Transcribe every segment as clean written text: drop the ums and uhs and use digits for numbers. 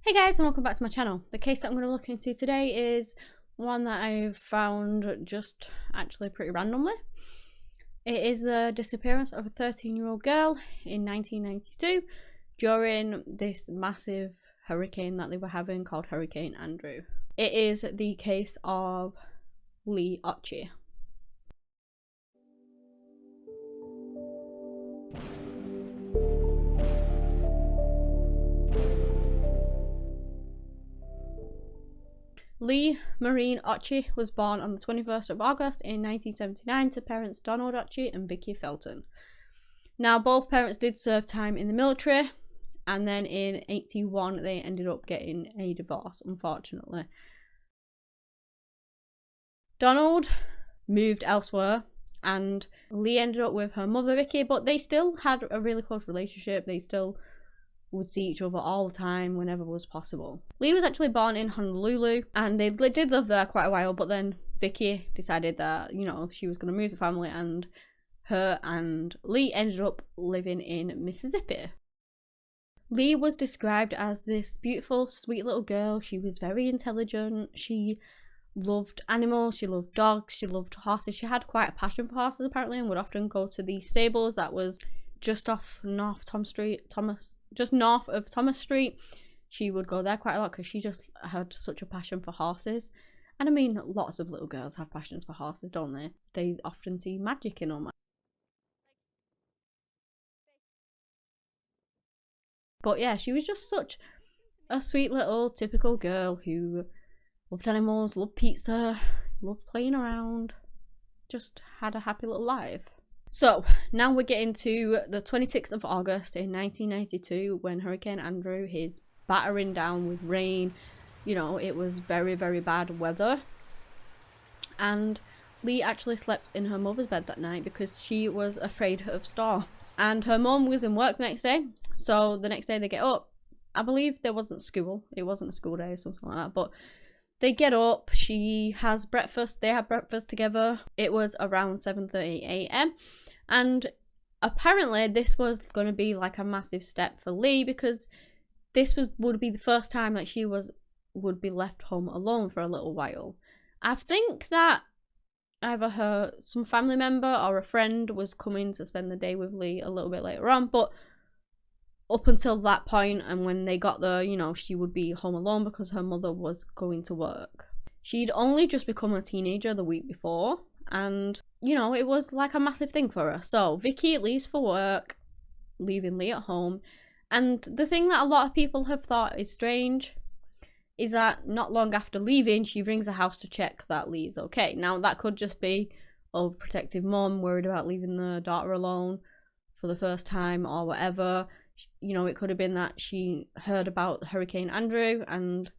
Hey guys, and welcome back to my channel. The case that I'm going to look into today is one that I found just actually pretty randomly. It is the disappearance of a 13-year-old girl in 1992 during this massive hurricane that they were having called Hurricane Andrew. It is the case of Leigh Occhi. Leigh Maureen Occhi was born on the 21st of August in 1979 to parents Donald Occhi and Vicky Felton. Now, both parents did serve time in the military, and then in 81 they ended up getting a divorce, unfortunately. Donald moved elsewhere and Leigh ended up with her mother Vicky, but they still had a really close relationship. They still would see each other all the time whenever was possible. Leigh was actually born in Honolulu and they did live there quite a while, but then Vicky decided that, you know, she was going to move the family, and her and Leigh ended up living in Mississippi. Leigh was described as this beautiful, sweet little girl. She was very intelligent. She loved animals, she loved dogs, she loved horses. She had quite a passion for horses apparently, and would often go to the stables that was just off north of Thomas Street. She would go there quite a lot because she just had such a passion for horses. And I mean, lots of little girls have passions for horses, don't they? They often see magic in them. But yeah, she was just such a sweet little typical girl who loved animals, loved pizza, loved playing around, just had a happy little life. So now we're getting to the 26th of August in 1992 when Hurricane Andrew is battering down with rain. You know, it was very, very bad weather. And Leigh actually slept in her mother's bed that night because she was afraid of storms. And her mum was in work the next day. So the next day they get up. I believe there wasn't school. It wasn't a school day or something like that. But they get up, she has breakfast, they have breakfast together. It was around 7:30 a.m. and apparently this was going to be like a massive step for Leigh because this would be the first time that she would be left home alone for a little while. I think that either some family member or a friend was coming to spend the day with Leigh a little bit later on, but up until that point, and when they got there, you know, she would be home alone because her mother was going to work. She'd only just become a teenager the week before, and, you know, it was like a massive thing for her. So Vicky leaves for work, leaving Leigh at home, and the thing that a lot of people have thought is strange is that not long after leaving, she rings the house to check that Leigh's okay. Now, that could just be overprotective mum worried about leaving the daughter alone for the first time or whatever. You know, it could have been that she heard about Hurricane Andrew and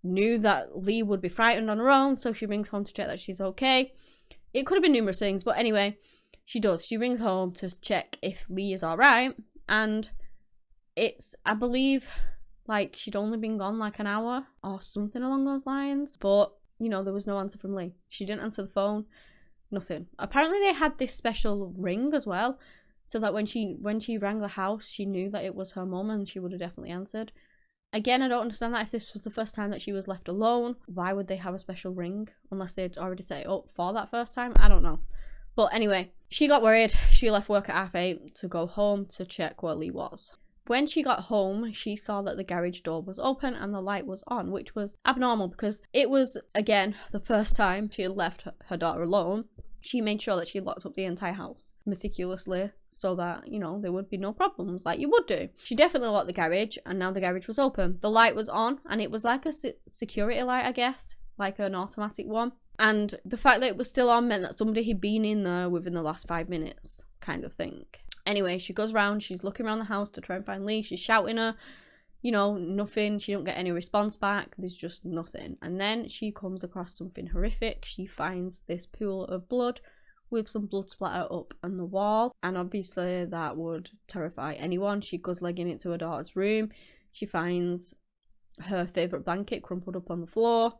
knew that Leigh would be frightened on her own, so she rings home to check that she's okay. It could have been numerous things, but anyway, she does. She rings home to check if Leigh is alright, and it's, I believe, like she'd only been gone like an hour or something along those lines, but, you know, there was no answer from Leigh. She didn't answer the phone, nothing. Apparently they had this special ring as well, so that when she rang the house, she knew that it was her mum and she would have definitely answered. Again, I don't understand that. If this was the first time that she was left alone, why would they have a special ring? Unless they'd already set it up for that first time. I don't know. But anyway, she got worried. She left work at 8:30 to go home to check where Leigh was. When she got home, she saw that the garage door was open and the light was on, which was abnormal because it was, again, the first time she had left her daughter alone. She made sure that she locked up the entire house meticulously so that, you know, there would be no problems like you would do. She definitely locked the garage, and now the garage was open. The light was on, and it was like a security light, I guess, like an automatic one. And the fact that it was still on meant that somebody had been in there within the last 5 minutes, kind of thing. Anyway, she goes around, she's looking around the house to try and find Leigh. She's shouting her, you know, nothing. She don't get any response back. There's just nothing. And then she comes across something horrific. She finds this pool of blood with some blood splatter up on the wall. And obviously that would terrify anyone. She goes legging it to her daughter's room. She finds her favourite blanket crumpled up on the floor.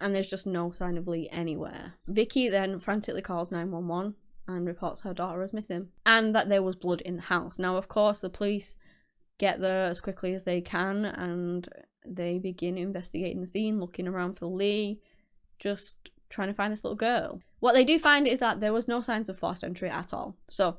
And there's just no sign of Leigh anywhere. Vicky then frantically calls 911 and reports her daughter as missing. And that there was blood in the house. Now, of course, the police get there as quickly as they can, and they begin investigating the scene, looking around for Leigh, just trying to find this little girl. What they do find is that there was no signs of forced entry at all. So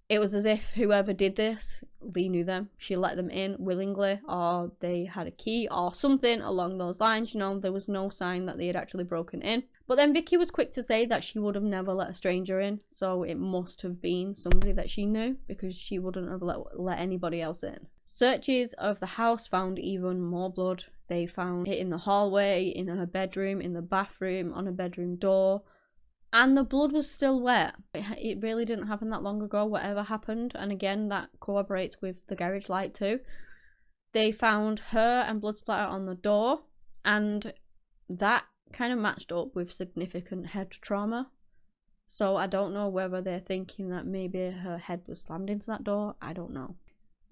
it was as if whoever did this, Leigh knew them. She let them in willingly, or they had a key or something along those lines. You know, there was no sign that they had actually broken in. But then Vicky was quick to say that she would have never let a stranger in. So it must have been somebody that she knew, because she wouldn't have let anybody else in. Searches of the house found even more blood. They found it in the hallway, in her bedroom, in the bathroom, on a bedroom door. And the blood was still wet. It really didn't happen that long ago, whatever happened. And again, that corroborates with the garage light too. They found her and blood splatter on the door. And that kind of matched up with significant head trauma. So I don't know whether they're thinking that maybe her head was slammed into that door. I don't know.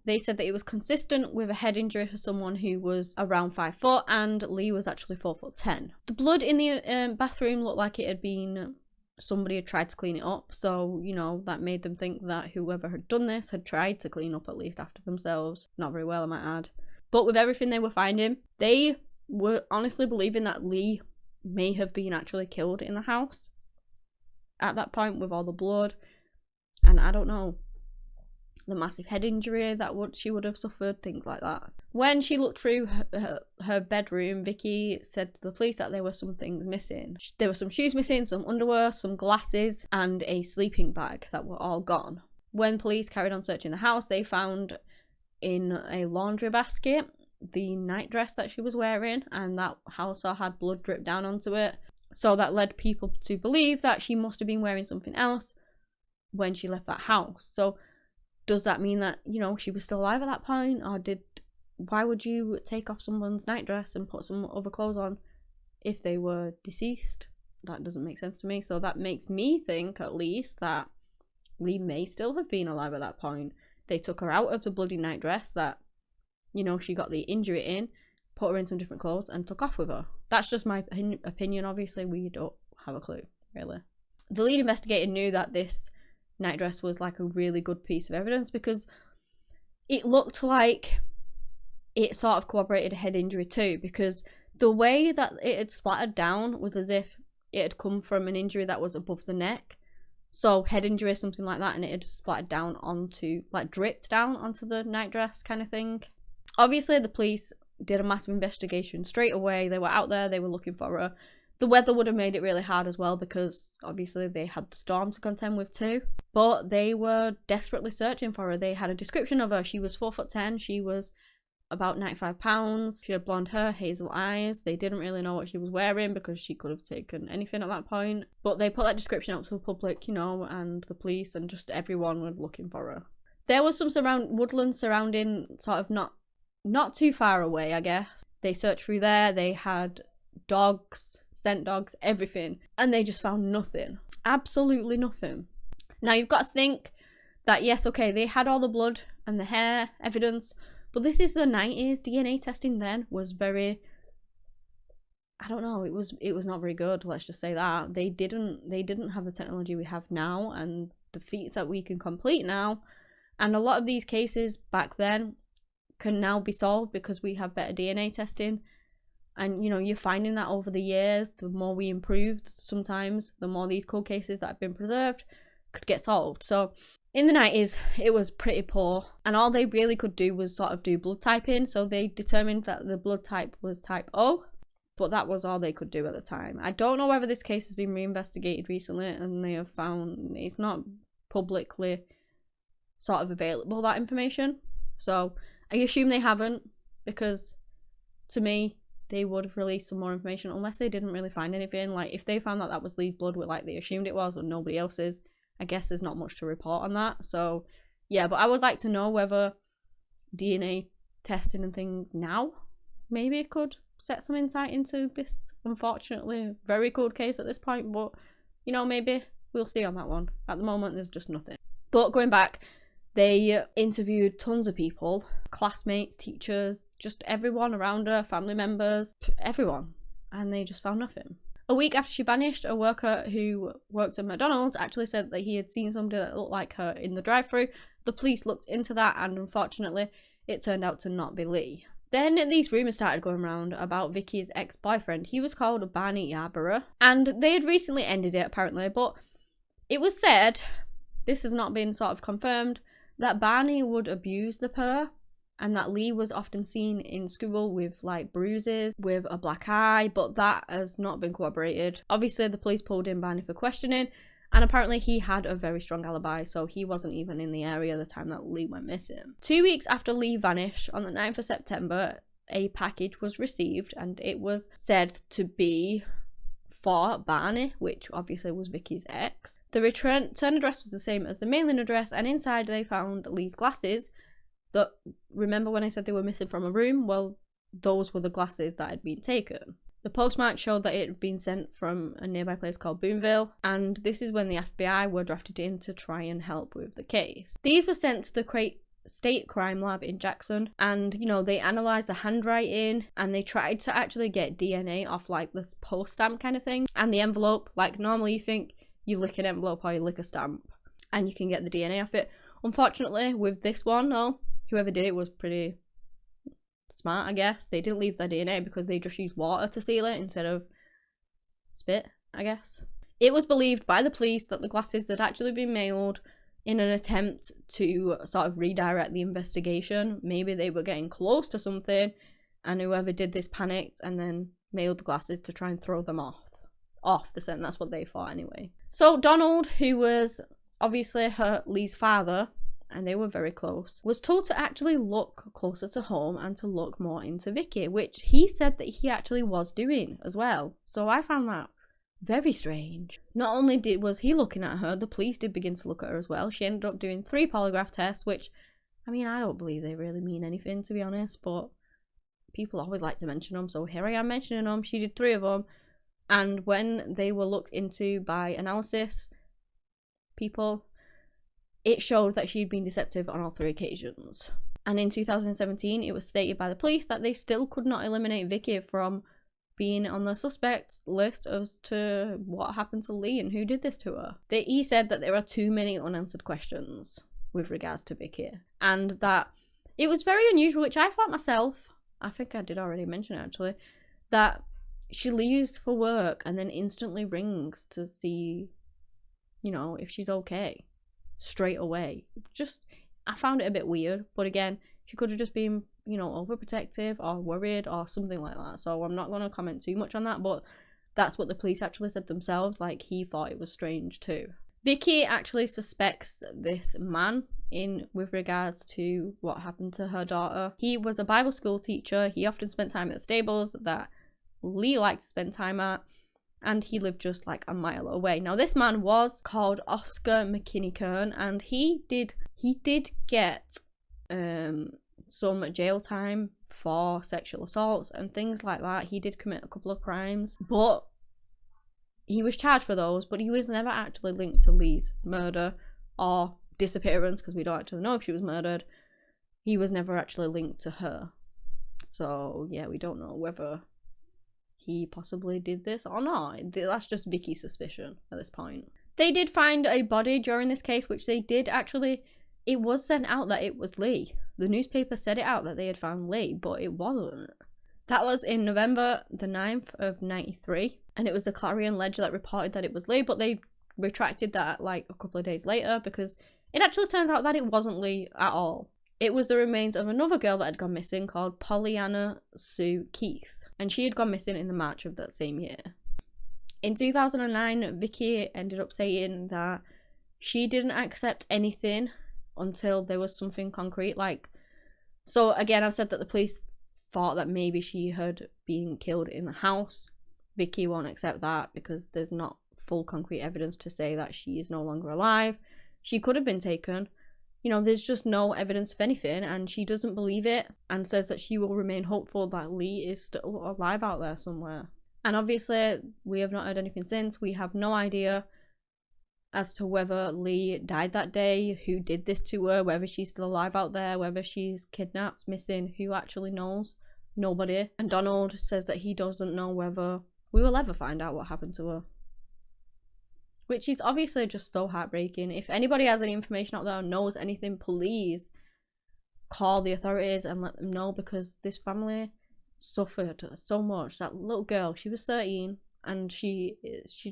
They said that it was consistent with a head injury for someone who was around 5 foot, and Leigh was actually 4'10". The blood in the bathroom looked like it had been, somebody had tried to clean it up. So, you know, that made them think that whoever had done this had tried to clean up at least after themselves. Not very well, I might add. But with everything they were finding, they were honestly believing that Leigh may have been actually killed in the house at that point with all the blood. And I don't know, the massive head injury that she would have suffered, things like that. When she looked through her bedroom, Vicky said to the police that there were some things missing. There were some shoes missing, some underwear, some glasses, and a sleeping bag that were all gone. When police carried on searching the house, they found in a laundry basket the nightdress that she was wearing, and that also had blood drip down onto it. So that led people to believe that she must have been wearing something else when she left that house. So does that mean that, you know, she was still alive at that point? Or why would you take off someone's nightdress and put some other clothes on if they were deceased? That doesn't make sense to me. So that makes me think, at least, that Leigh may still have been alive at that point. They took her out of the bloody nightdress that, you know, she got the injury in, put her in some different clothes, and took off with her. That's just my opinion. Obviously, we don't have a clue, really. The lead investigator knew that this nightdress was like a really good piece of evidence, because it looked like it sort of corroborated a head injury too, because the way that it had splattered down was as if it had come from an injury that was above the neck. So head injury or something like that, and it had splattered down onto, like, dripped down onto the nightdress kind of thing. Obviously, the police did a massive investigation straight away. They were out there, they were looking for her. The weather would have made it really hard as well, because obviously they had the storm to contend with too. But they were desperately searching for her. They had a description of her. She was 4'10". She was about 95 pounds. She had blonde hair, hazel eyes. They didn't really know what she was wearing, because she could have taken anything at that point. But they put that description out to the public, you know, and the police and just everyone were looking for her. There was some woodland surrounding, sort of not too far away, I guess. They searched through there. They had dogs, scent dogs, everything, and they just found nothing. Absolutely nothing. Now you've got to think that, yes, okay, they had all the blood and the hair evidence, but this is the 90s. DNA testing then was very, I don't know, it was not very good, let's just say that. They didn't have the technology we have now and the feats that we can complete now, and a lot of these cases back then can now be solved because we have better DNA testing. And, you know, you're finding that over the years, the more we improved, sometimes the more these cold cases that have been preserved could get solved. So in the 90s, it was pretty poor, and all they really could do was sort of do blood typing. So they determined that the blood type was type O, but that was all they could do at the time. I don't know whether this case has been reinvestigated recently and they have found it's not publicly sort of available, that information. So I assume they haven't, because to me, they would have released some more information, unless they didn't really find anything. Like, if they found that that was Leigh's blood, like they assumed it was, or nobody else's, I guess there's not much to report on that. So yeah, but I would like to know whether DNA testing and things now maybe could set some insight into this unfortunately very cold case at this point. But, you know, maybe we'll see on that one. At the moment, there's just nothing. But going back, they interviewed tons of people, classmates, teachers, just everyone around her, family members, everyone, and they just found nothing. A week after she vanished, a worker who worked at McDonald's actually said that he had seen somebody that looked like her in the drive-thru. The police looked into that, and unfortunately, it turned out to not be Leigh. Then these rumours started going around about Vicky's ex-boyfriend. He was called Barney Yarborough, and they had recently ended it apparently, but it was said, this has not been sort of confirmed, that Barney would abuse the pair, and that Leigh was often seen in school with like bruises, with a black eye, but that has not been corroborated. Obviously the police pulled in Barney for questioning, and apparently he had a very strong alibi, so he wasn't even in the area the time that Leigh went missing. 2 weeks after Leigh vanished, on the 9th of September, a package was received, and it was said to be for Barney, which obviously was Vicky's ex. The return address was the same as the mailing address, and inside they found Leigh's glasses. That, remember when I said they were missing from a room? Well, those were the glasses that had been taken. The postmark showed that it had been sent from a nearby place called Boonville, and this is when the FBI were drafted in to try and help with the case. These were sent to the State Crime Lab in Jackson, and you know, they analysed the handwriting, and they tried to actually get DNA off like this post stamp kind of thing, and the envelope. Like normally you think you lick an envelope or you lick a stamp and you can get the DNA off it. Unfortunately with this one, though, whoever did it was pretty smart, I guess. They didn't leave their DNA because they just used water to seal it instead of spit, I guess. It was believed by the police that the glasses had actually been mailed in an attempt to sort of redirect the investigation. Maybe they were getting close to something and whoever did this panicked and then mailed the glasses to try and throw them off the scent. That's what they thought anyway. So Donald, who was obviously Leigh's father, and they were very close, was told to actually look closer to home and to look more into Vicky, which he said that he actually was doing as well. So I found that very strange. Not only was he looking at her, the police did begin to look at her as well. She ended up doing 3 polygraph tests, which, I mean, I don't believe they really mean anything, to be honest, but people always like to mention them, so here I am mentioning them. She did 3 of them, and when they were looked into by analysis people, it showed that she'd been deceptive on all 3 occasions. And in 2017, it was stated by the police that they still could not eliminate Vicky from being on the suspects list as to what happened to Leigh and who did this to her. He said that there are too many unanswered questions with regards to Vicky, and that it was very unusual, which I thought myself, I think I did already mention it actually, that she leaves for work and then instantly rings to see, you know, if she's okay. Straight away. Just, I found it a bit weird, but again, she could have just been, you know, overprotective or worried or something like that, so I'm not going to comment too much on that, but that's what the police actually said themselves. Like, he thought it was strange too. Vicky actually suspects this man with regards to what happened to her daughter. He was a Bible school teacher. He often spent time at the stables that Leigh liked to spend time at, and he lived just like a mile away. Now this man was called Oscar McKinney-Kern, and he did get some jail time for sexual assaults and things like that. He did commit a couple of crimes, but he was charged for those, but he was never actually linked to Leigh's murder or disappearance, because we don't actually know if she was murdered. He was never actually linked to her, so yeah, we don't know whether he possibly did this or not. That's just Vicky's suspicion at this point. They did find a body during this case, which they did actually, it was sent out that it was Leigh. The newspaper said it out that they had found Leigh, but it wasn't. That was in November the 9th of 93, and it was the Clarion Ledger that reported that it was Leigh, but they retracted that like a couple of days later because it actually turned out that it wasn't Leigh at all. It was the remains of another girl that had gone missing called Pollyanna Sue Keith, and she had gone missing in the March of that same year. In 2009, Vicky ended up saying that she didn't accept anything until there was something concrete. Like, so again, I've said that the police thought that maybe she had been killed in the house. Vicky won't accept that because there's not full concrete evidence to say that she is no longer alive. She could have been taken. You know, there's just no evidence of anything, and she doesn't believe it and says that she will remain hopeful that Leigh is still alive out there somewhere. And obviously, we have not heard anything since. We have no idea as to whether Leigh died that day, who did this to her, whether she's still alive out there, whether she's kidnapped, missing, who actually knows? Nobody. And Donald says that he doesn't know whether we will ever find out what happened to her, which is obviously just so heartbreaking. If anybody has any information out there or knows anything, please call the authorities and let them know, because this family suffered so much. That little girl, she was 13, and she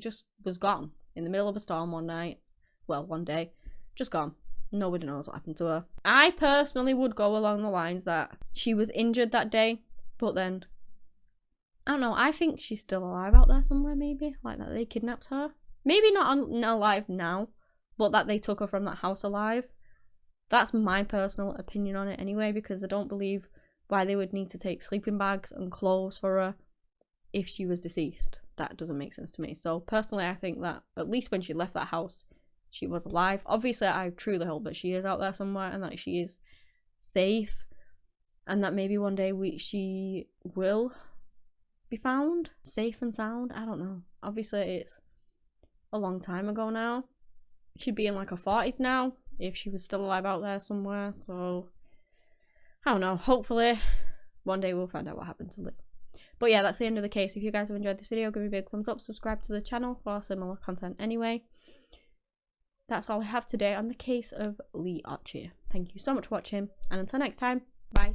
just was gone in the middle of a storm one night. Well, one day, just gone. Nobody knows what happened to her. I personally would go along the lines that she was injured that day, but then, I don't know, I think she's still alive out there somewhere, maybe. Like that they kidnapped her. Maybe not alive now, but that they took her from that house alive. That's my personal opinion on it anyway, because I don't believe why they would need to take sleeping bags and clothes for her if she was deceased. That doesn't make sense to me. So personally, I think that at least when she left that house, she was alive. Obviously, I truly hope that she is out there somewhere and that she is safe, and that maybe one day she will be found safe and sound. I don't know. Obviously, it's a long time ago now. She'd be in like her 40s now if she was still alive out there somewhere. So I don't know. Hopefully, one day we'll find out what happened to Leigh. But yeah, that's the end of the case. If you guys have enjoyed this video, give me a big thumbs up, subscribe to the channel for similar content anyway. That's all I have today on the case of Leigh Occhi. Thank you so much for watching, and until next time, bye.